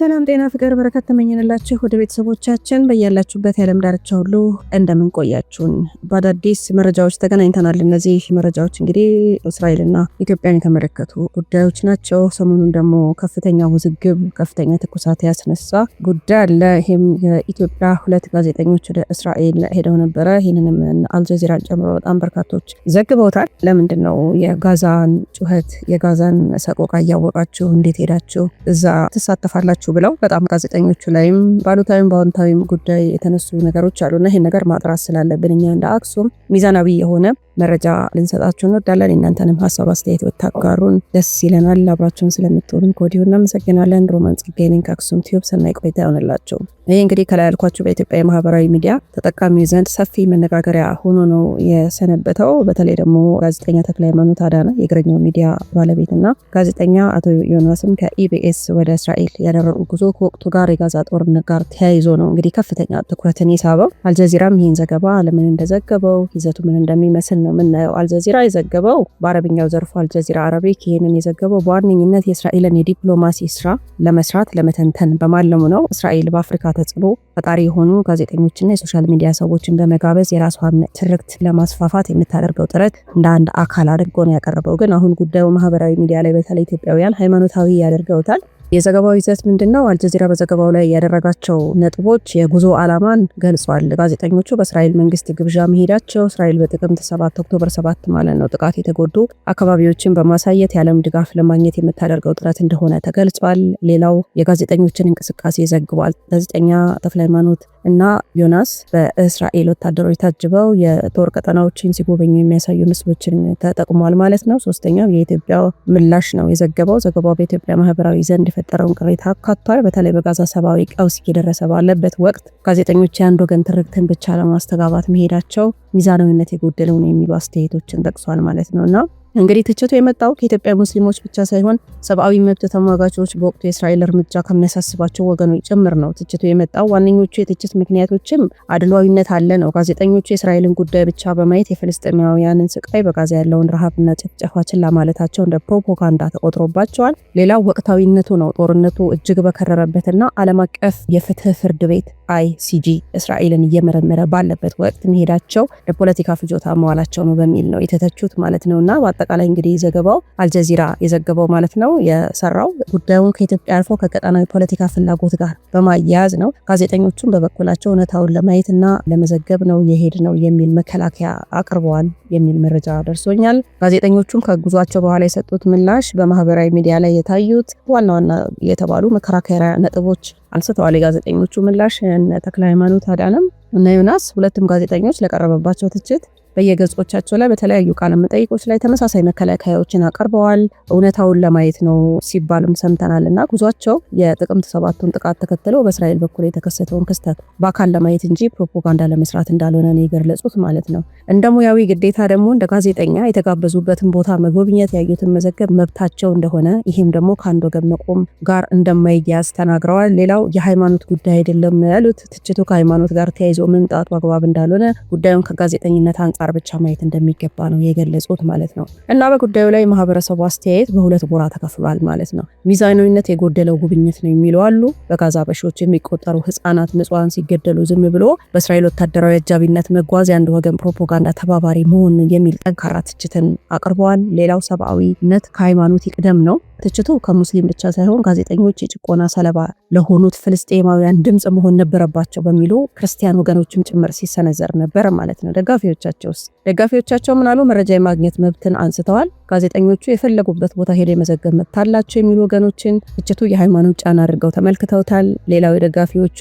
ሰላም ጤና ፍቅር በረከት ተመኘንላችሁ ወደ ቤተሰቦቻችን በያላችሁበት የዓለም ዳርቻ ሁሉ እንደምን ቆያችሁን። በአዳዲስ መረጃዎች ተገናኝተናል። እነዚህ መረጃዎች እንግዲህ እስራኤልና ኢትዮጵያን የተመለከቱ ጉዳዮች ናቸው። ሰሞኑን ደግሞ ከፍተኛ ውዝግብ፣ ከፍተኛ ትኩሳት ያስነሳ ጉዳይ አለ። ይህም የኢትዮጵያ ሁለት ጋዜጠኞች ወደ እስራኤል ሄደው ነበረ። ይህንንም አልጀዚራን ጨምሮ በጣም በርካቶች ዘግበውታል። ለምንድን ነው የጋዛን ጩኸት የጋዛን ሰቆቃ እያወቃችሁ እንዴት ሄዳችሁ እዛ ትሳተፋላችሁ ብለው በጣም ጋዜጠኞቹ ላይም ባሉታዊም በአዎንታዊም ጉዳይ የተነሱ ነገሮች አሉና ይሄን ነገር ማጥራት ስላለብን እኛ እንደ አክሱም ሚዛናዊ የሆነ መረጃ ልንሰጣችሁ እንወዳለን። እናንተንም ሀሳብ አስተያየት ብታጋሩን ደስ ይለናል። አብራችሁን ስለምትሆኑን ከወዲሁ እናመሰግናለን። ሮማን ጸጋዬ ነኝ ከአክሱም ቲዩብ። ሰናይ ቆይታ ይሆንላችሁ። ይሄ እንግዲህ ከላይ ያልኳችሁ በኢትዮጵያ የማህበራዊ ሚዲያ ተጠቃሚ ዘንድ ሰፊ መነጋገሪያ ሆኖ ነው የሰነበተው። በተለይ ደግሞ ጋዜጠኛ ተክለሃይማኖት አዳነ የእግረኛው ሚዲያ ባለቤትና ጋዜጠኛ አቶ ዮናስም ከኢቢኤስ ወደ እስራኤል ያደረጉ ጉዞ ከወቅቱ ጋር የጋዛ ጦርነት ጋር ተያይዞ ነው እንግዲህ ከፍተኛ ትኩረትን የሳበው። አልጀዚራም ይህን ዘገባ ለምን እንደዘገበው ይዘቱ ምን እንደሚመስል ነው የምናየው። አልጀዚራ የዘገበው በአረብኛው ዘርፉ አልጀዚራ አረቢክ ይህንን የዘገበው በዋነኝነት የእስራኤልን የዲፕሎማሲ ስራ ለመስራት ለመተንተን በማለሙ ነው። እስራኤል በአፍሪካ ተጽዕኖ ፈጣሪ የሆኑ ጋዜጠኞችና የሶሻል ሚዲያ ሰዎችን በመጋበዝ የራሷን ትርክት ለማስፋፋት የምታደርገው ጥረት እንደ አንድ አካል አድርጎ ነው ያቀረበው። ግን አሁን ጉዳዩ ማህበራዊ ሚዲያ ላይ በተለይ ኢትዮጵያውያን ሃይማኖታዊ ያደርገውታል። የዘገባው ይዘት ምንድነው? አልጀዚራ በዘገባው ላይ ያደረጋቸው ነጥቦች የጉዞ ዓላማን ገልጿል። ጋዜጠኞቹ በእስራኤል መንግስት ግብዣ መሄዳቸው እስራኤል በጥቅምት 7 ኦክቶበር 7 ማለት ነው ጥቃት የተጎዱ አካባቢዎችን በማሳየት የዓለም ድጋፍ ለማግኘት የምታደርገው ጥረት እንደሆነ ተገልጿል። ሌላው የጋዜጠኞችን እንቅስቃሴ ዘግቧል። ጋዜጠኛ ተክለሃይማኖት እና ዮናስ በእስራኤል ወታደሮች ታጅበው የጦር ቀጠናዎችን ሲጎበኙ የሚያሳዩ ምስሎችን ተጠቅሟል ማለት ነው። ሶስተኛው የኢትዮጵያ ምላሽ ነው የዘገበው። ዘገባው በኢትዮጵያ ማህበራዊ ዘንድ የፈጠረውን ቅሬታ አካቷል። በተለይ በጋዛ ሰብአዊ ቀውስ እየደረሰ ባለበት ወቅት ጋዜጠኞች የአንድ ወገን ትርክትን ብቻ ለማስተጋባት መሄዳቸው ሚዛናዊነት የጎደለው ነው የሚሉ አስተያየቶችን ጠቅሷል ማለት ነውና እንግዲህ ትችቱ የመጣው ከኢትዮጵያ ሙስሊሞች ብቻ ሳይሆን ሰብአዊ መብት ተሟጋቾች በወቅቱ የእስራኤል እርምጃ ከሚያሳስባቸው ወገኖች ጭምር ነው ትችቱ የመጣው። ዋነኞቹ የትችት ምክንያቶችም አድሏዊነት አለ ነው። ጋዜጠኞቹ የእስራኤልን ጉዳይ ብቻ በማየት የፍልስጤማውያንን ስቃይ፣ በጋዛ ያለውን ረሃብና ጭፍጨፋ ችላ ማለታቸው እንደ ፕሮፓጋንዳ ተቆጥሮባቸዋል። ሌላው ወቅታዊነቱ ነው። ጦርነቱ እጅግ በከረረበትና ዓለም አቀፍ የፍትህ ፍርድ ቤት ICJ እስራኤልን እየመረመረ ባለበት ወቅት መሄዳቸው ለፖለቲካ ፍጆታ መዋላቸው ነው በሚል ነው የተተቹት ማለት ነውና አጠቃላይ እንግዲህ ዘገባው አልጀዚራ የዘገበው ማለት ነው የሰራው ጉዳዩን ከኢትዮጵያ አልፎ ከቀጠናዊ ፖለቲካ ፍላጎት ጋር በማያያዝ ነው። ጋዜጠኞቹም በበኩላቸው እውነታውን ለማየትና ለመዘገብ ነው የሄድ ነው የሚል መከላከያ አቅርበዋል የሚል መረጃ ደርሶኛል። ጋዜጠኞቹም ከጉዟቸው በኋላ የሰጡት ምላሽ በማህበራዊ ሚዲያ ላይ የታዩት ዋና ዋና የተባሉ መከራከሪያ ነጥቦች አንስተዋል። የጋዜጠኞቹ ምላሽ ተክለሃይማኖት አዳነም እና ዮናስ ሁለቱም ጋዜጠኞች ለቀረበባቸው ትችት በየገጾቻቸው ላይ በተለያዩ ቃለ መጠይቆች ላይ ተመሳሳይ መከላከያዎችን አቀርበዋል። እውነታውን ለማየት ነው ሲባልም ሰምተናልና ጉዟቸው የጥቅምት 7ቱን ጥቃት ተከትለው በእስራኤል በኩል የተከሰተውን ክስተት በአካል ለማየት እንጂ ፕሮፓጋንዳ ለመስራት እንዳልሆነ ነው የገለጹት ማለት ነው። እንደ ሙያዊ ግዴታ ደግሞ እንደ ጋዜጠኛ የተጋበዙበትን ቦታ መጎብኘት፣ ያዩትን መዘገብ መብታቸው እንደሆነ ይህም ደግሞ ከአንድ ወገን መቆም ጋር እንደማይያዝ ተናግረዋል። ሌላው የሃይማኖት ጉዳይ አይደለም ያሉት ትችቱ ከሃይማኖት ጋር ተያይዞ መምጣቱ አግባብ እንዳልሆነ ጉዳዩን ከጋዜጠኝነት አንጻር ብቻ ማየት እንደሚገባ ነው የገለጹት ማለት ነው። እና በጉዳዩ ላይ ማህበረሰቡ አስተያየት በሁለት ጎራ ተከፍሏል ማለት ነው። ሚዛናዊነት የጎደለው ጉብኝት ነው የሚሉ አሉ። በጋዛ በሺዎች የሚቆጠሩ ህፃናት ንጹሃን ሲገደሉ ዝም ብሎ በእስራኤል ወታደራዊ አጃቢነት መጓዝ የአንድ ወገን ፕሮፓጋንዳ ተባባሪ መሆን የሚል ጠንካራ ትችትን አቅርበዋል። ሌላው ሰብአዊነት ከሃይማኖት ይቅደም ነው። ትችቱ ከሙስሊም ብቻ ሳይሆን ጋዜጠኞች የጭቆና ሰለባ ለሆኑት ፍልስጤማውያን ድምጽ መሆን ነበረባቸው በሚሉ ክርስቲያን ወገኖችም ጭምር ሲሰነዘር ነበር ማለት ነው። ደጋፊዎቻቸው ምናሉ? መረጃ የማግኘት መብትን አንስተዋል። ጋዜጠኞቹ የፈለጉበት ቦታ ሄደ የመዘገብ መብት አላቸው የሚሉ ወገኖችን ትችቱ የሃይማኖት ጫና አድርገው ተመልክተውታል። ሌላው የደጋፊዎቹ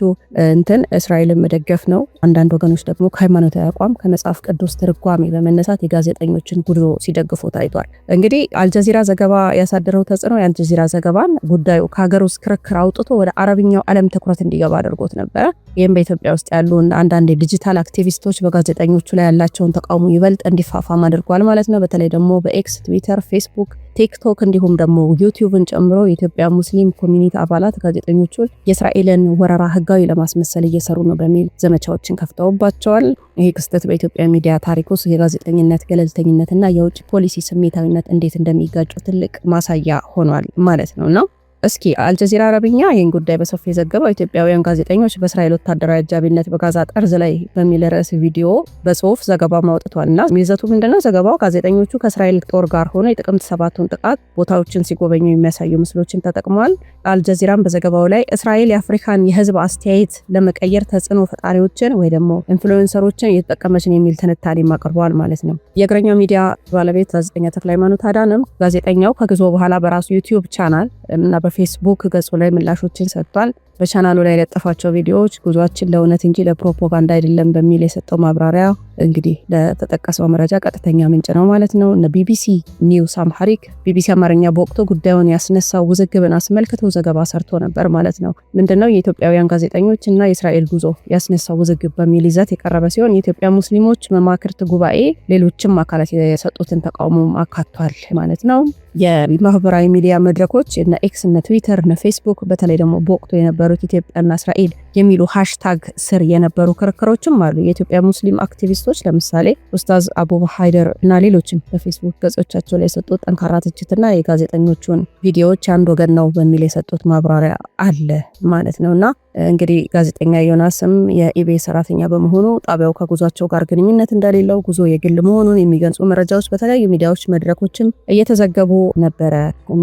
እስራኤልን መደገፍ ነው። አንዳንድ ወገኖች ደግሞ ከሃይማኖታዊ አቋም ከመጽሐፍ ቅዱስ ትርጓሜ በመነሳት የጋዜጠኞችን ጉዞ ሲደግፉ ታይቷል። እንግዲህ አልጀዚራ ዘገባ ያሳደረው ተጽዕኖ የአልጀዚራ ዘገባን ጉዳዩ ከሀገር ውስጥ ክርክር አውጥቶ ወደ አረብኛው ዓለም ትኩረት እንዲገባ አድርጎት ነበረ። ይህም በኢትዮጵያ ውስጥ ያሉ አንዳንድ የዲጂታል አክቲቪስቶች በጋዜጠኞቹ ላይ ያላቸውን ተቃውሞ ይበልጥ እንዲፋፋም አድርጓል ማለት ነው። በተለይ ደግሞ በኤክስ፣ ትዊተር፣ ፌስቡክ፣ ቲክቶክ እንዲሁም ደግሞ ዩቲዩብን ጨምሮ የኢትዮጵያ ሙስሊም ኮሚኒቲ አባላት ጋዜጠኞቹን የእስራኤልን ወረራ ህጋዊ ለማስመሰል እየሰሩ ነው በሚል ዘመቻዎችን ከፍተውባቸዋል። ይህ ክስተት በኢትዮጵያ ሚዲያ ታሪክ ውስጥ የጋዜጠኝነት ገለልተኝነትና የውጭ ፖሊሲ ስሜታዊነት እንዴት እንደሚጋጩ ትልቅ ማሳያ ሆኗል ማለት ነው። እስኪ አልጀዚራ አረብኛ ይህን ጉዳይ በሰፊ የዘገበው ኢትዮጵያውያን ጋዜጠኞች በእስራኤል ወታደራዊ አጃቢነት በጋዛ ጠርዝ ላይ በሚል ርዕስ ቪዲዮ በጽሁፍ ዘገባ ማውጥቷልና ይዘቱ ምንድነው? ዘገባው ጋዜጠኞቹ ከእስራኤል ጦር ጋር ሆነው የጥቅምት 7ቱን ጥቃት ቦታዎችን ሲጎበኙ የሚያሳዩ ምስሎችን ተጠቅመዋል። አልጀዚራም በዘገባው ላይ እስራኤል የአፍሪካን የህዝብ አስተያየት ለመቀየር ተጽዕኖ ፈጣሪዎችን ወይ ደግሞ ኢንፍሉዌንሰሮችን እየተጠቀመች ነው የሚል ትንታኔ አቅርበዋል ማለት ነው። የእግረኛው ሚዲያ ባለቤት ጋዜጠኛ ተክለሃይማኖት አዳነም ጋዜጠኛው ከጉዞ በኋላ በራሱ ዩቲዩብ ቻናል እና በፌስቡክ ገጹ ላይ ምላሾችን ሰጥቷል። በቻናሉ ላይ የለጠፋቸው ቪዲዮዎች ጉዟችን ለእውነት እንጂ ለፕሮፓጋንዳ አይደለም በሚል የሰጠው ማብራሪያ እንግዲህ ለተጠቀሰው መረጃ ቀጥተኛ ምንጭ ነው ማለት ነው። እነ ቢቢሲ ኒውስ አምሃሪክ ቢቢሲ አማርኛ በወቅቱ ጉዳዩን ያስነሳው ውዝግብን አስመልክቶ ዘገባ ሰርቶ ነበር ማለት ነው። ምንድነው የኢትዮጵያውያን ጋዜጠኞች እና የእስራኤል ጉዞ ያስነሳው ውዝግብ በሚል ይዘት የቀረበ ሲሆን የኢትዮጵያ ሙስሊሞች መማክርት ጉባኤ ሌሎችም አካላት የሰጡትን ተቃውሞ አካቷል ማለት ነው። የማህበራዊ ሚዲያ መድረኮች እነ ኤክስ እነ ትዊተር እነ ፌስቡክ በተለይ ደግሞ በወቅቱ የነበሩት ኢትዮጵያና እስራኤል የሚሉ ሃሽታግ ስር የነበሩ ክርክሮችም አሉ። የኢትዮጵያ ሙስሊም አክቲቪስቶች ለምሳሌ ኡስታዝ አቡ ሃይደር እና ሌሎችም በፌስቡክ ገጾቻቸው ላይ የሰጡት ጠንካራ ትችትና የጋዜጠኞቹን ቪዲዮዎች አንድ ወገን ነው በሚል የሰጡት ማብራሪያ አለ ማለት ነውና እንግዲህ ጋዜጠኛ ዮናስም የኢቢኤስ ሰራተኛ በመሆኑ ጣቢያው ከጉዟቸው ጋር ግንኙነት እንደሌለው ጉዞ የግል መሆኑን የሚገልጹ መረጃዎች በተለያዩ ሚዲያዎች መድረኮችም እየተዘገቡ ነበረ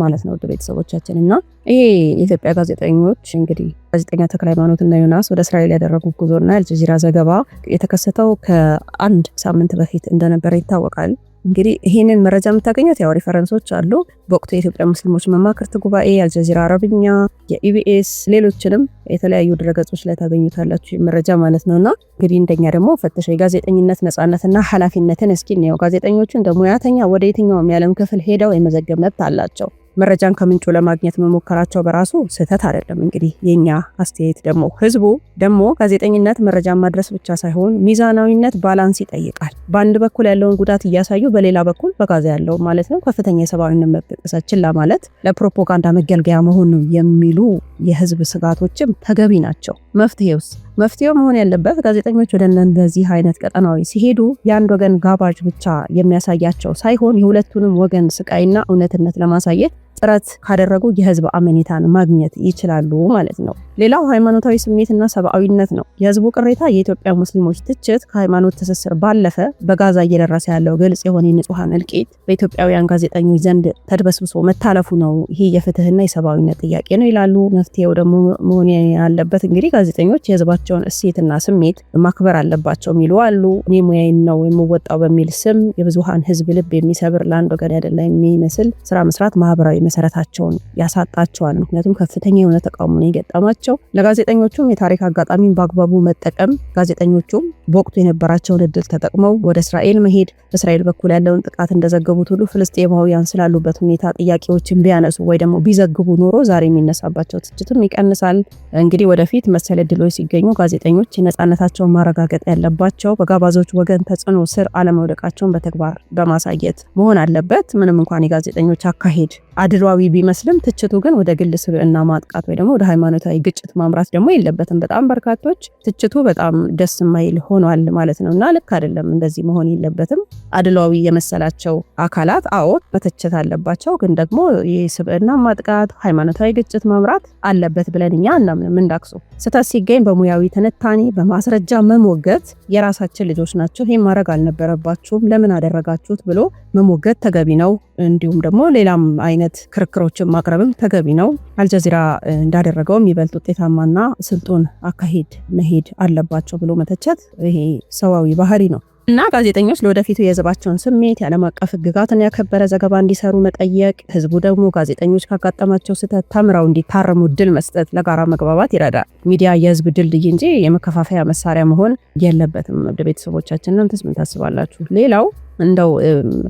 ማለት ነው። ቤተሰቦቻችን እና ይሄ የኢትዮጵያ ጋዜጠኞች እንግዲህ ጋዜጠኛ ተክለሃይማኖትና ዮናስ ወደ እስራኤል ያደረጉት ጉዞና አልጀዚራ ዘገባ የተከሰተው ከአንድ ሳምንት በፊት እንደነበረ ይታወቃል። እንግዲህ ይህንን መረጃ የምታገኙት ያው ሪፈረንሶች አሉ። በወቅቱ የኢትዮጵያ ሙስሊሞች መማክርት ጉባኤ፣ አልጀዚራ አረብኛ፣ የኢቢኤስ ሌሎችንም የተለያዩ ድረገጾች ላይ ታገኙታላችሁ መረጃ ማለት ነውና እንግዲህ እንደኛ ደግሞ ፈተሽ የጋዜጠኝነት ነጻነትና ኃላፊነትን እስኪ ነው። ጋዜጠኞቹ እንደ ሙያተኛ ወደ የትኛውም የዓለም ክፍል ሄደው የመዘገብ መብት አላቸው። መረጃን ከምንጩ ለማግኘት መሞከራቸው በራሱ ስህተት አይደለም። እንግዲህ የኛ አስተያየት ደግሞ ህዝቡ ደግሞ ጋዜጠኝነት መረጃን ማድረስ ብቻ ሳይሆን ሚዛናዊነት፣ ባላንስ ይጠይቃል። በአንድ በኩል ያለውን ጉዳት እያሳዩ በሌላ በኩል በጋዛ ያለው ማለት ነው ከፍተኛ የሰብአዊነት መብት ጥሰት ችላ ማለት ለፕሮፓጋንዳ መገልገያ መሆኑ የሚሉ የህዝብ ስጋቶችም ተገቢ ናቸው። መፍትሄው መሆን ያለበት ጋዜጠኞች ወደ እንደዚህ አይነት ቀጠናዊ ሲሄዱ የአንድ ወገን ጋባዥ ብቻ የሚያሳያቸው ሳይሆን የሁለቱንም ወገን ስቃይና እውነትነት ለማሳየት ጥረት ካደረጉ የህዝብ አመኔታን ማግኘት ይችላሉ ማለት ነው። ሌላው ሃይማኖታዊ ስሜትና ሰብአዊነት ነው። የህዝቡ ቅሬታ የኢትዮጵያ ሙስሊሞች ትችት ከሃይማኖት ትስስር ባለፈ በጋዛ እየደረሰ ያለው ግልጽ የሆነ የንጹሃን እልቂት በኢትዮጵያውያን ጋዜጠኞች ዘንድ ተድበስብሶ መታለፉ ነው። ይሄ የፍትህና የሰብአዊነት ጥያቄ ነው ይላሉ። መፍትሄው ደግሞ መሆን ያለበት እንግዲህ ጋዜጠኞች የህዝባቸውን እሴትና ስሜት ማክበር አለባቸው የሚሉ አሉ። እኔ ሙያዬን ነው የምወጣው በሚል ስም የብዙሃን ህዝብ ልብ የሚሰብር ለአንድ ወገን ያደላ የሚመስል ስራ መስራት ማህበራዊ መሰረታቸውን ያሳጣቸዋል። ምክንያቱም ከፍተኛ የሆነ ተቃውሞ ነው የገጠማቸው። ለጋዜጠኞቹም የታሪክ አጋጣሚን በአግባቡ መጠቀም፣ ጋዜጠኞቹም በወቅቱ የነበራቸውን እድል ተጠቅመው ወደ እስራኤል መሄድ፣ በእስራኤል በኩል ያለውን ጥቃት እንደዘገቡት ሁሉ ፍልስጤማውያን ስላሉበት ሁኔታ ጥያቄዎችን ቢያነሱ ወይ ደግሞ ቢዘግቡ ኖሮ ዛሬ የሚነሳባቸው ትችትም ይቀንሳል። እንግዲህ ወደፊት መሰል እድሎች ሲገኙ ጋዜጠኞች የነጻነታቸውን ማረጋገጥ ያለባቸው በጋባዞች ወገን ተጽዕኖ ስር አለመውደቃቸውን በተግባር በማሳየት መሆን አለበት። ምንም እንኳን የጋዜጠኞች አካሄድ አድሏዊ ቢመስልም ትችቱ ግን ወደ ግል ስብዕና ማጥቃት ወይ ደግሞ ወደ ሃይማኖታዊ ግጭት ማምራት ደግሞ የለበትም። በጣም በርካቶች ትችቱ በጣም ደስ የማይል ሆኗል ማለት ነውና ልክ አይደለም፣ እንደዚህ መሆን የለበትም። አድሏዊ የመሰላቸው አካላት አዎ መተቸት አለባቸው፣ ግን ደግሞ የስብዕና ማጥቃት ሃይማኖታዊ ግጭት ማምራት አለበት ብለን እኛ እናምንም። እንዳክሱ ስህተት ሲገኝ በሙያዊ ትንታኔ በማስረጃ መሞገት የራሳችን ልጆች ናቸው፣ ይሄን ማድረግ አልነበረባችሁም፣ ለምን አደረጋችሁት ብሎ መሞገት ተገቢ ነው። እንዲሁም ደግሞ ሌላም አይነት ክርክሮችን ማቅረብም ተገቢ ነው። አልጀዚራ እንዳደረገው የሚበልጥ ውጤታማና ስልጡን አካሄድ መሄድ አለባቸው ብሎ መተቸት ይሄ ሰዋዊ ባህሪ ነው እና ጋዜጠኞች ለወደፊቱ የህዝባቸውን ስሜት የዓለም አቀፍ ህግጋትን ያከበረ ዘገባ እንዲሰሩ መጠየቅ፣ ህዝቡ ደግሞ ጋዜጠኞች ካጋጠማቸው ስህተት ተምረው እንዲታረሙ ድል መስጠት ለጋራ መግባባት ይረዳል። ሚዲያ የህዝብ ድልድይ እንጂ የመከፋፈያ መሳሪያ መሆን የለበትም። ወደ ቤተሰቦቻችን ምን ታስባላችሁ? ሌላው እንደው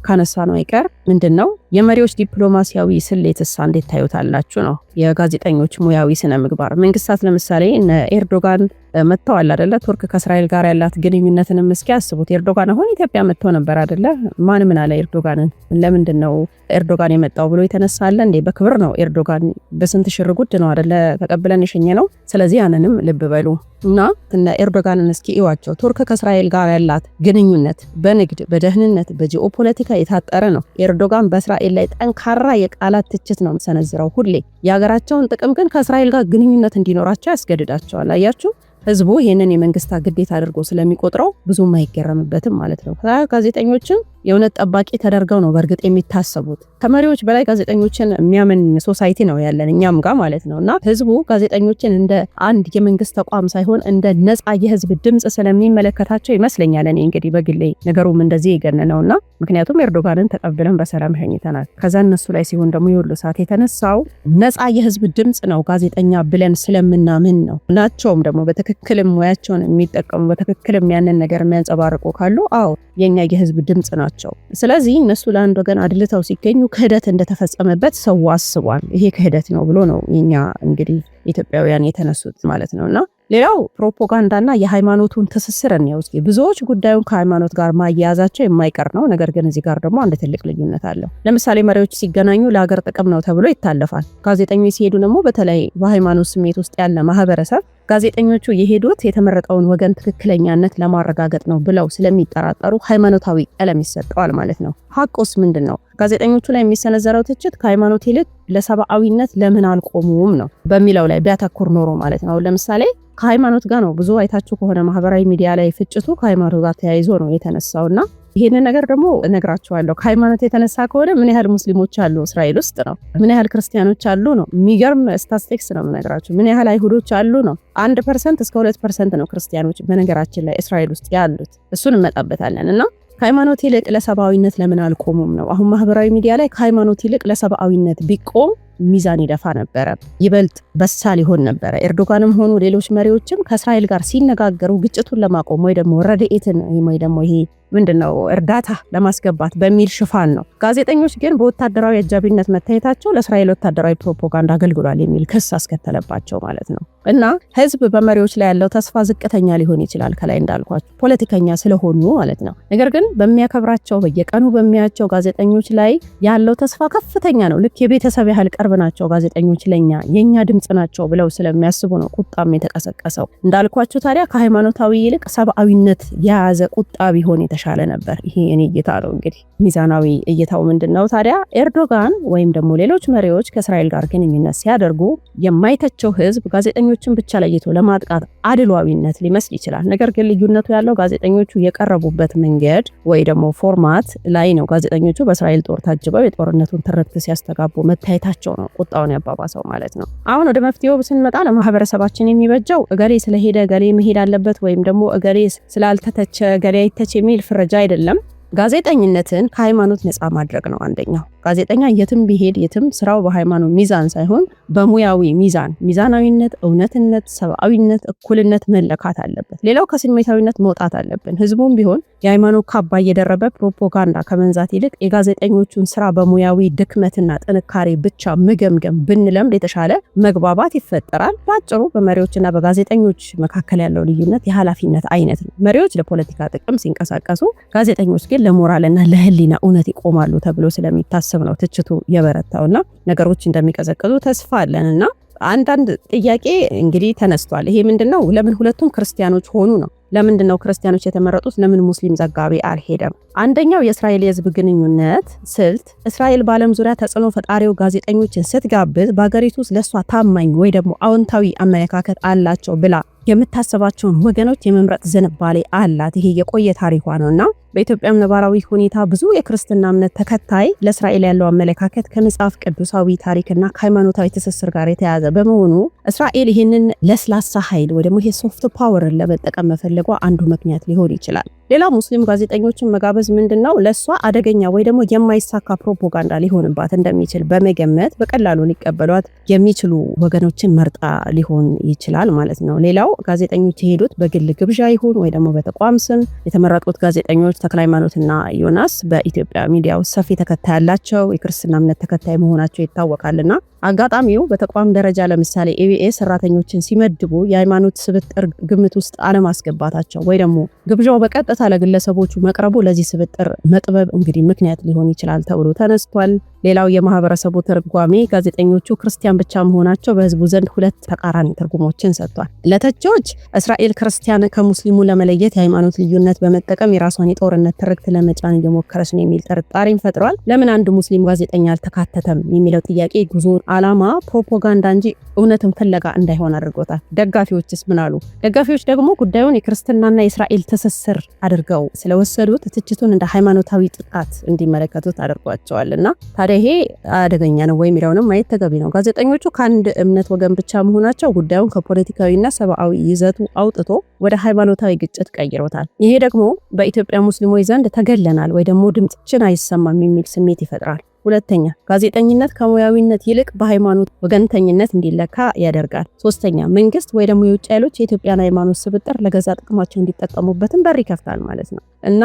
ካነሳ ነው አይቀር ምንድነው የመሪዎች ዲፕሎማሲያዊ ስሌትስ እንዴት ታዩታላችሁ ነው። የጋዜጠኞች ሙያዊ ስነ ምግባር መንግስታት ለምሳሌ እነ ኤርዶጋን መጥተዋል አይደለ? ቱርክ ከእስራኤል ጋር ያላት ግንኙነትንም እስኪ አስቡት። ኤርዶጋን አሁን ኢትዮጵያ መጥተው ነበር አይደለ? ማን ምን አለ ኤርዶጋንን? ለምንድነው ኤርዶጋን የመጣው ብሎ የተነሳለ እንዴ? በክብር ነው። ኤርዶጋን በስንት ሽርጉድ ነው አይደለ ተቀብለን የሸኘ ነው። ስለዚህ ያንንም ልብ በሉ እና እነ ኤርዶጋንን እስኪ እዩዋቸው። ቱርክ ከእስራኤል ጋር ያላት ግንኙነት በንግድ፣ በደህንነት፣ በጦርነት በጂኦፖለቲካ የታጠረ ነው። ኤርዶጋን በእስራኤል ላይ ጠንካራ የቃላት ትችት ነው የሚሰነዝረው ሁሌ። የሀገራቸውን ጥቅም ግን ከእስራኤል ጋር ግንኙነት እንዲኖራቸው ያስገድዳቸዋል። አያችሁ ህዝቡ ይሄንን የመንግስት ግዴታ አድርጎ ስለሚቆጥረው ብዙም አይገረምበትም ማለት ነው። ጋዜጠኞችን የእውነት ጠባቂ ተደርገው ነው በእርግጥ የሚታሰቡት። ከመሪዎች በላይ ጋዜጠኞችን የሚያምን ሶሳይቲ ነው ያለን እኛም ጋር ማለት ነውና ህዝቡ ጋዜጠኞችን እንደ አንድ የመንግስት ተቋም ሳይሆን እንደ ነፃ የህዝብ ድምጽ ስለሚመለከታቸው ይመስለኛል። እኔ እንግዲህ በግሌ ነገሩም እንደዚህ ይገነነውና ምክንያቱም ኤርዶጋንን ተቀብለን በሰላም ሸኝተናል። ከዛ እነሱ ላይ ሲሆን ደግሞ የሁሉ ሰዓት የተነሳው ነፃ የህዝብ ድምጽ ነው ጋዜጠኛ ብለን ስለምናምን ነው። ናቸውም ደግሞ በትክክልም ሙያቸውን የሚጠቀሙ በትክክልም ያንን ነገር የሚያንጸባርቁ ካሉ አዎ የኛ የህዝብ ድምጽ ናቸው። ስለዚህ እነሱ ለአንድ ወገን አድልተው ሲገኙ ክህደት እንደተፈጸመበት ሰው አስቧል። ይሄ ክህደት ነው ብሎ ነው የኛ እንግዲህ ኢትዮጵያውያን የተነሱት ማለት ነውና ሌላው ፕሮፓጋንዳና የሃይማኖቱን ትስስር ነው። ብዙዎች ጉዳዩን ከሃይማኖት ጋር ማያያዛቸው የማይቀር ነው። ነገር ግን እዚህ ጋር ደግሞ አንድ ትልቅ ልዩነት አለው። ለምሳሌ መሪዎች ሲገናኙ ለሀገር ጥቅም ነው ተብሎ ይታለፋል። ጋዜጠኞች ሲሄዱ ደግሞ በተለይ በሃይማኖት ስሜት ውስጥ ያለ ማህበረሰብ ጋዜጠኞቹ የሄዱት የተመረጠውን ወገን ትክክለኛነት ለማረጋገጥ ነው ብለው ስለሚጠራጠሩ ሃይማኖታዊ ቀለም ይሰጠዋል ማለት ነው። ሐቁስ ምንድነው? ጋዜጠኞቹ ላይ የሚሰነዘረው ትችት ከሃይማኖት ይልቅ ለሰብአዊነት ለምን አልቆሙም ነው በሚለው ላይ ቢያተኩር ኖሮ ማለት ነው። ለምሳሌ ከሃይማኖት ጋር ነው ብዙ አይታችሁ ከሆነ ማህበራዊ ሚዲያ ላይ ፍጭቱ ከሃይማኖት ጋር ተያይዞ ነው የተነሳውና ይሄንን ነገር ደግሞ እነግራችኋለሁ። ከሃይማኖት የተነሳ ከሆነ ምን ያህል ሙስሊሞች አሉ እስራኤል ውስጥ ነው፣ ምን ያህል ክርስቲያኖች አሉ ነው። የሚገርም ስታቲስቲክስ ነው የምነግራችሁ። ምን ያህል አይሁዶች አሉ ነው። 1% እስከ 2% ነው ክርስቲያኖች በነገራችን ላይ እስራኤል ውስጥ ያሉት። እሱን እንመጣበታለን እና ከሃይማኖት ይልቅ ለሰብአዊነት ለምን አልቆሙም ነው። አሁን ማህበራዊ ሚዲያ ላይ ከሃይማኖት ይልቅ ለሰብአዊነት ቢቆም ሚዛን ይደፋ ነበረ፣ ይበልጥ በሳል ይሆን ነበረ። ኤርዶጋንም ሆኑ ሌሎች መሪዎችም ከእስራኤል ጋር ሲነጋገሩ ግጭቱን ለማቆም ወይ ደግሞ ረድኤትን ወይ ደግሞ ይሄ ምንድነው እርዳታ ለማስገባት በሚል ሽፋን ነው። ጋዜጠኞች ግን በወታደራዊ አጃቢነት መታየታቸው ለእስራኤል ወታደራዊ ፕሮፓጋንዳ አገልግሏል የሚል ክስ አስከተለባቸው ማለት ነው። እና ህዝብ በመሪዎች ላይ ያለው ተስፋ ዝቅተኛ ሊሆን ይችላል ከላይ እንዳልኳቸው ፖለቲከኛ ስለሆኑ ማለት ነው። ነገር ግን በሚያከብራቸው በየቀኑ በሚያቸው ጋዜጠኞች ላይ ያለው ተስፋ ከፍተኛ ነው። ልክ የቤተሰብ ያህል ቅርብ ናቸው ጋዜጠኞች ለኛ የኛ ድምጽ ናቸው ብለው ስለሚያስቡ ነው ቁጣም የተቀሰቀሰው። እንዳልኳቸው ታዲያ ከሃይማኖታዊ ይልቅ ሰብአዊነት የያዘ ቁጣ ቢሆን የተሻለ ነበር። ይሄ እኔ እይታ ነው። እንግዲህ ሚዛናዊ እይታው ምንድነው ታዲያ? ኤርዶጋን ወይም ደግሞ ሌሎች መሪዎች ከእስራኤል ጋር ግንኙነት ሲያደርጉ የማይተቸው ህዝብ ጋዜጠኞችን ብቻ ለይቶ ለማጥቃት አድሏዊነት ሊመስል ይችላል። ነገር ግን ልዩነቱ ያለው ጋዜጠኞቹ የቀረቡበት መንገድ ወይ ደግሞ ፎርማት ላይ ነው። ጋዜጠኞቹ በእስራኤል ጦር ታጅበው የጦርነቱን ትርክት ሲያስተጋቡ መታየታቸው ነው ቁጣውን ያባባሰው ማለት ነው። አሁን ወደ መፍትሄው ስንመጣ ለማህበረሰባችን የሚበጀው እገሌ ስለሄደ እገሌ መሄድ አለበት ወይም ደግሞ እገሌ ስላልተተቸ እገሌ አይተች የሚል ፍረጃ አይደለም። ጋዜጠኝነትን ከሃይማኖት ነፃ ማድረግ ነው አንደኛው። ጋዜጠኛ የትም ቢሄድ የትም ስራው በሃይማኖት ሚዛን ሳይሆን በሙያዊ ሚዛን፣ ሚዛናዊነት፣ እውነትነት፣ ሰብአዊነት፣ እኩልነት መለካት አለበት። ሌላው ከስሜታዊነት መውጣት አለብን። ህዝቡም ቢሆን የሃይማኖት ካባ እየደረበ ፕሮፓጋንዳ ከመንዛት ይልቅ የጋዜጠኞቹን ስራ በሙያዊ ድክመትና ጥንካሬ ብቻ መገምገም ብንለምድ የተሻለ መግባባት ይፈጠራል። ባጭሩ በመሪዎችና በጋዜጠኞች መካከል ያለው ልዩነት የኃላፊነት አይነት ነው። መሪዎች ለፖለቲካ ጥቅም ሲንቀሳቀሱ፣ ጋዜጠኞች ግን ለሞራልና ለህሊና እውነት ይቆማሉ ተብሎ ስለሚታሰብ ነው ትችቱ የበረታውና ነገሮች እንደሚቀዘቅዙ ተስፋ አለንና አንዳንድ ጥያቄ እንግዲህ ተነስቷል። ይሄ ምንድነው? ለምን ሁለቱም ክርስቲያኖች ሆኑ ነው። ለምንድነው ክርስቲያኖች የተመረጡት? ለምን ሙስሊም ዘጋቢ አልሄደም? አንደኛው የእስራኤል የህዝብ ግንኙነት ስልት እስራኤል በዓለም ዙሪያ ተጽዕኖ ፈጣሪው ጋዜጠኞችን ስትጋብዝ በሀገሪቱ ውስጥ ለሷ ታማኝ ወይ ደግሞ አዎንታዊ አመለካከት አላቸው ብላ የምታስባቸውን ወገኖች የመምረጥ ዝንባሌ አላት። ይሄ የቆየ ታሪኳ ነውና በኢትዮጵያም ነባራዊ ሁኔታ ብዙ የክርስትና እምነት ተከታይ ለእስራኤል ያለው አመለካከት ከመጽሐፍ ቅዱሳዊ ታሪክና ከሃይማኖታዊ ትስስር ጋር የተያያዘ በመሆኑ እስራኤል ይህንን ለስላሳ ኃይል ወይ ደግሞ ይሄ ሶፍት ፓወርን ለመጠቀም መፈለጓ አንዱ ምክንያት ሊሆን ይችላል። ሌላው ሙስሊም ጋዜጠኞችን መጋበዝ ምንድነው? ለሷ አደገኛ ወይ ደግሞ የማይሳካ ፕሮፓጋንዳ ሊሆንባት እንደሚችል በመገመት በቀላሉ ሊቀበሏት የሚችሉ ወገኖችን መርጣ ሊሆን ይችላል ማለት ነው። ሌላው ጋዜጠኞች የሄዱት በግል ግብዣ ይሁን ወይ ደግሞ በተቋም ስም የተመረጡት ጋዜጠኞች ተክለ ሃይማኖትና ዮናስ በኢትዮጵያ ሚዲያ ውስጥ ሰፊ ተከታይ ያላቸው የክርስትና እምነት ተከታይ መሆናቸው ይታወቃልና አጋጣሚው በተቋም ደረጃ ለምሳሌ ኤቢኤስ ሰራተኞችን ሲመድቡ የሃይማኖት ስብጥር ግምት ውስጥ አለማስገባታቸው ወይ ደግሞ ግብዣው በቀጥታ ለግለሰቦቹ መቅረቡ ለዚህ ስብጥር መጥበብ እንግዲህ ምክንያት ሊሆን ይችላል ተብሎ ተነስቷል። ሌላው የማህበረሰቡ ትርጓሜ ጋዜጠኞቹ ክርስቲያን ብቻ መሆናቸው በህዝቡ ዘንድ ሁለት ተቃራኒ ትርጉሞችን ሰጥቷል። ለተቺዎች እስራኤል ክርስቲያን ከሙስሊሙ ለመለየት የሃይማኖት ልዩነት በመጠቀም የራሷን የጦርነት ትርክት ለመጫን እየሞከረች ነው የሚል ጥርጣሬን ፈጥሯል። ለምን አንድ ሙስሊም ጋዜጠኛ አልተካተተም የሚለው ጥያቄ ጉዞውን ዓላማ ፕሮፓጋንዳ እንጂ እውነትን ፍለጋ እንዳይሆን አድርጎታል። ደጋፊዎችስ ምን አሉ? ደጋፊዎች ደግሞ ጉዳዩን የክርስትናና የእስራኤል ትስስር አድርገው ስለወሰዱት ትችቱን እንደ ሃይማኖታዊ ጥቃት እንዲመለከቱት አድርጓቸዋልና ታዲያ ይሄ አደገኛ ነው ወይ የሚለውንም ማየት ተገቢ ነው። ጋዜጠኞቹ ከአንድ እምነት ወገን ብቻ መሆናቸው ጉዳዩን ከፖለቲካዊና ሰብአዊ ይዘቱ አውጥቶ ወደ ሃይማኖታዊ ግጭት ቀይሮታል። ይሄ ደግሞ በኢትዮጵያ ሙስሊሞች ዘንድ ተገለናል ወይ ደግሞ ድምጽችን አይሰማም የሚል ስሜት ይፈጥራል። ሁለተኛ፣ ጋዜጠኝነት ከሙያዊነት ይልቅ በሃይማኖት ወገንተኝነት እንዲለካ ያደርጋል። ሶስተኛ፣ መንግስት ወይ ደግሞ የውጭ ኃይሎች የኢትዮጵያን ሃይማኖት ስብጥር ለገዛ ጥቅማቸው እንዲጠቀሙበትን በር ይከፍታል ማለት ነው። እና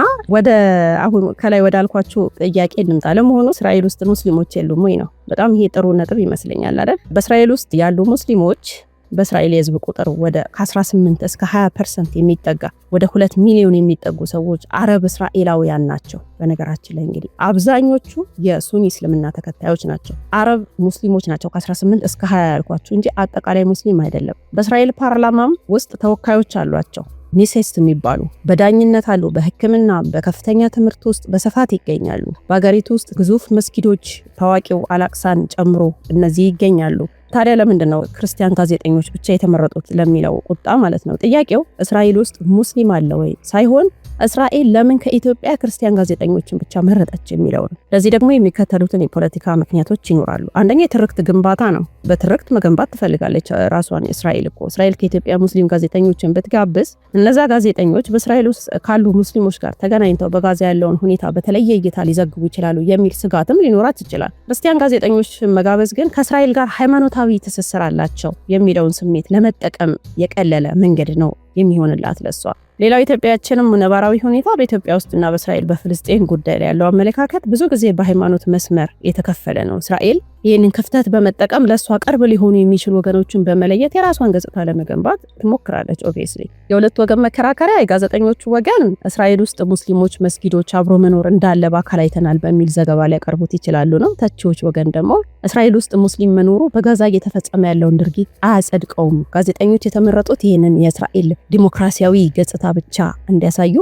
አሁን ከላይ ወዳልኳችሁ ጥያቄ እንምጣ። ለመሆኑ እስራኤል ውስጥ ሙስሊሞች የሉም ወይ ነው? በጣም ይሄ ጥሩ ነጥብ ይመስለኛል አይደል? በእስራኤል ውስጥ ያሉ ሙስሊሞች በእስራኤል የህዝብ ቁጥር ወደ 18 እስከ 20% የሚጠጋ ወደ 2 ሚሊዮን የሚጠጉ ሰዎች አረብ እስራኤላውያን ናቸው። በነገራችን ላይ እንግዲህ አብዛኞቹ የሱኒ እስልምና ተከታዮች ናቸው። አረብ ሙስሊሞች ናቸው ከ18 እስከ 20 ያልኳችሁ እንጂ አጠቃላይ ሙስሊም አይደለም። በእስራኤል ፓርላማም ውስጥ ተወካዮች አሏቸው። ኒሴስት የሚባሉ በዳኝነት አሉ። በሕክምና በከፍተኛ ትምህርት ውስጥ በስፋት ይገኛሉ። በአገሪቱ ውስጥ ግዙፍ መስጊዶች ታዋቂው አላቅሳን ጨምሮ እነዚህ ይገኛሉ። ታዲያ ለምንድነው ክርስቲያን ጋዜጠኞች ብቻ የተመረጡት ለሚለው ቁጣ ማለት ነው ጥያቄው እስራኤል ውስጥ ሙስሊም አለ ወይ ሳይሆን እስራኤል ለምን ከኢትዮጵያ ክርስቲያን ጋዜጠኞችን ብቻ መረጠች የሚለው ነው። ለዚህ ደግሞ የሚከተሉትን የፖለቲካ ምክንያቶች ይኖራሉ። አንደኛ የትርክት ግንባታ ነው። በትርክት መገንባት ትፈልጋለች ራሷን እስራኤል ከኢትዮጵያ ሙስሊም ጋዜጠኞችን ብትጋብዝ እነዛ ጋዜጠኞች በእስራኤል ውስጥ ካሉ ሙስሊሞች ጋር ተገናኝተው በጋዛ ያለውን ሁኔታ በተለየ እይታ ሊዘግቡ ይችላሉ የሚል ስጋትም ሊኖራት ይችላል። ክርስቲያን ጋዜጠኞች መጋበዝ ግን ከእስራኤል ጋር ሃይማኖታዊ ትስስር አላቸው የሚለውን ስሜት ለመጠቀም የቀለለ መንገድ ነው የሚሆንላት ለሷ። ሌላው ኢትዮጵያችንም ነባራዊ ሁኔታ በኢትዮጵያ ውስጥና በእስራኤል በፍልስጤም ጉዳይ ላይ ያለው አመለካከት ብዙ ጊዜ በሃይማኖት መስመር የተከፈለ ነው። እስራኤል ይህንን ክፍተት በመጠቀም ለሷ ቅርብ ሊሆኑ የሚችሉ ወገኖችን በመለየት የራሷን ገጽታ ለመገንባት ትሞክራለች። ኦብቪየስሊ የሁለት ወገን መከራከሪያ የጋዜጠኞቹ ወገን እስራኤል ውስጥ ሙስሊሞች መስጊዶች አብሮ መኖር እንዳለ በአካል አይተናል በሚል ዘገባ ሊያቀርቡት ይችላሉ ነው። ተቺዎች ወገን ደግሞ እስራኤል ውስጥ ሙስሊም መኖሩ በጋዛ እየተፈጸመ ያለውን ድርጊት አያጸድቀውም። ጋዜጠኞች የተመረጡት ይህንን የእስራኤል ዲሞክራሲያዊ ገጽታ ብቻ እንዲያሳዩ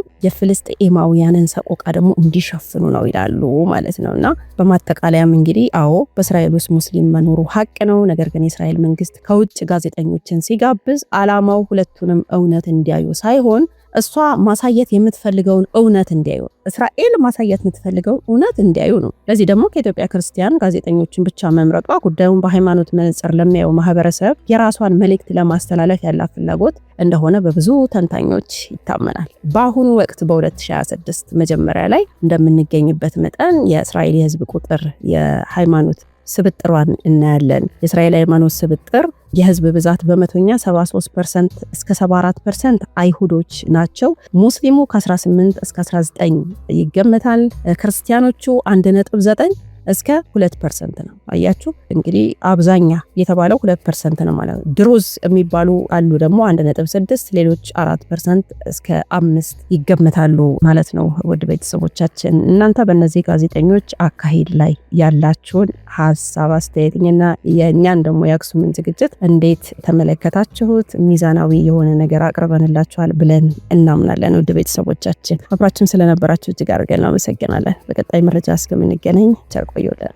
የፍልስጤማውያንን ሰቆቃ ደግሞ እንዲሸፍኑ ነው ይላሉ ማለት ነውና በማጠቃለያም እንግዲህ አዎ በእስራኤል ውስጥ ሙስሊም መኖሩ ሀቅ ነው። ነገር ግን የእስራኤል መንግስት ከውጭ ጋዜጠኞችን ሲጋብዝ ዓላማው ሁለቱንም እውነት እንዲያዩ ሳይሆን እሷ ማሳየት የምትፈልገውን እውነት እንዲያዩ፣ እስራኤል ማሳየት የምትፈልገው እውነት እንዲያዩ ነው። ለዚህ ደግሞ ከኢትዮጵያ ክርስቲያን ጋዜጠኞችን ብቻ መምረጧ ጉዳዩን በሃይማኖት መነጽር ለሚያየው ማህበረሰብ የራሷን መልእክት ለማስተላለፍ ያላት ፍላጎት እንደሆነ በብዙ ተንታኞች ይታመናል። በአሁኑ ወቅት በ2026 መጀመሪያ ላይ እንደምንገኝበት መጠን የእስራኤል የህዝብ ቁጥር የሃይማኖት ስብጥሯን እናያለን። የእስራኤል ሃይማኖት ስብጥር የህዝብ ብዛት በመቶኛ 73% እስከ 74% አይሁዶች ናቸው። ሙስሊሙ ከ18 እስከ 19 ይገመታል። ክርስቲያኖቹ 1.9 እስከ 2% ነው። አያችሁ እንግዲህ አብዛኛ የተባለው 2% ነው ማለት ነው። ድሩዝ የሚባሉ አሉ ደግሞ 1.6፣ ሌሎች 4% እስከ 5 ይገመታሉ ማለት ነው። ውድ ቤተሰቦቻችን እናንተ በእነዚህ ጋዜጠኞች አካሄድ ላይ ያላችሁን ሀሳብ አስተያየትና የእኛን ደግሞ የአክሱምን ዝግጅት እንዴት ተመለከታችሁት? ሚዛናዊ የሆነ ነገር አቅርበንላችኋል ብለን እናምናለን። ውድ ቤተሰቦቻችን አብራችን ስለነበራችሁ እጅግ አድርገን እናመሰግናለን። በቀጣይ መረጃ እስከምንገናኝ ቸር ቆዩልን።